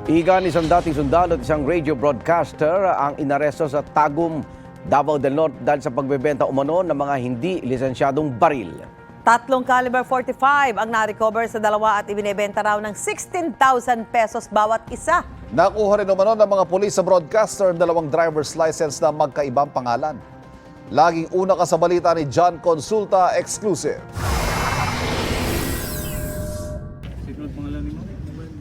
Igan, isang dating sundalo at isang radio broadcaster ang inaresto sa Tagum, Davao del Norte dahil sa pagbebenta umano ng mga hindi lisensyadong baril. 3 caliber 45 ang na-recover sa dalawa at ibinebenta raw ng 16,000 pesos bawat isa. Nakuha rin umano ng mga pulis sa broadcaster dalawang driver's license na magkaibang pangalan. Laging una ka sa balita ni John Consulta, exclusive.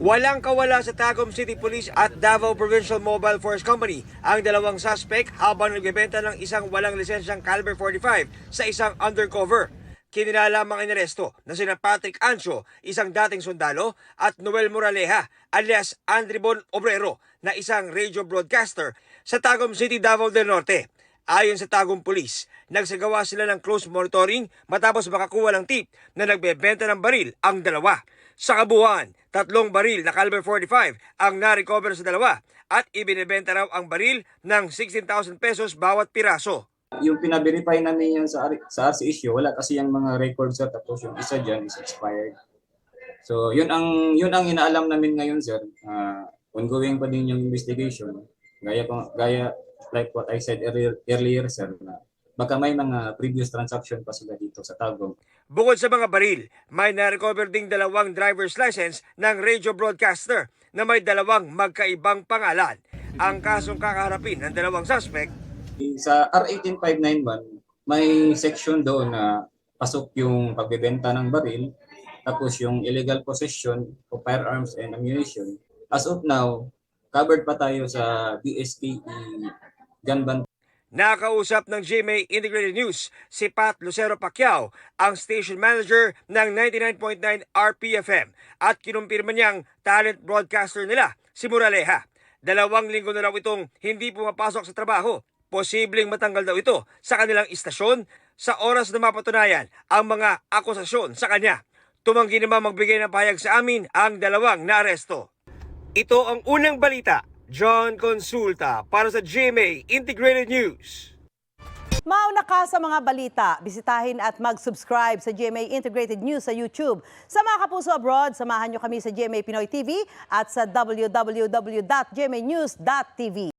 Walang kawala sa Tagum City Police at Davao Provincial Mobile Force Company ang dalawang suspect habang nagbebenta ng isang walang lisensyang caliber 45 sa isang undercover. Kinilala ang inaresto na sina Patrick Ancho, isang dating sundalo, at Noel Moraleja alias Andribon Obrero na isang radio broadcaster sa Tagum City, Davao del Norte. Ayon sa Tagum Police, nagsagawa sila ng close monitoring matapos makakuha ng tip na nagbebenta ng baril ang dalawa. Sa kabuuan, 3 baril na caliber 45 ang na-recover sa dalawa at ibinebenta raw ang baril ng 16,000 pesos bawat piraso. Yung pina-verify namin yan sa RC issue, wala kasi yung mga records sir, tapos yung isa dyan is expired. So yun ang inaalam namin ngayon sir. Ongoing pa din yung investigation. Gaya like what I said earlier sir, na baka may mga previous transaction pa sila dito sa Tagum. Bukod sa mga baril, may na-recover ding dalawang driver's license ng radio broadcaster na may dalawang magkaibang pangalan. Ang kasong kakaharapin ng dalawang suspect. Sa R18591, may section doon na pasok yung pagbebenta ng baril, tapos yung illegal possession of firearms and ammunition. As of now, covered pa tayo sa BSKE gun ban. Nakausap ng GMA Integrated News si Pat Lucero Pacquiao, ang station manager ng 99.9 RPFM, at kinumpirma niyang talent broadcaster nila si Moraleja. 2 linggo na raw itong hindi pumapasok sa trabaho. Posibleng matanggal daw ito sa kanilang istasyon sa oras na mapatunayan ang mga akusasyon sa kanya. Tumanggi naman magbigay ng pahayag sa amin ang dalawang naaresto. Ito ang unang balita. John Consulta para sa GMA Integrated News. Mauna ka sa mga balita, bisitahin at mag-subscribe sa GMA Integrated News sa YouTube. Sa mga kapuso abroad, samahan nyo kami sa GMA Pinoy TV at sa www.gmanews.tv.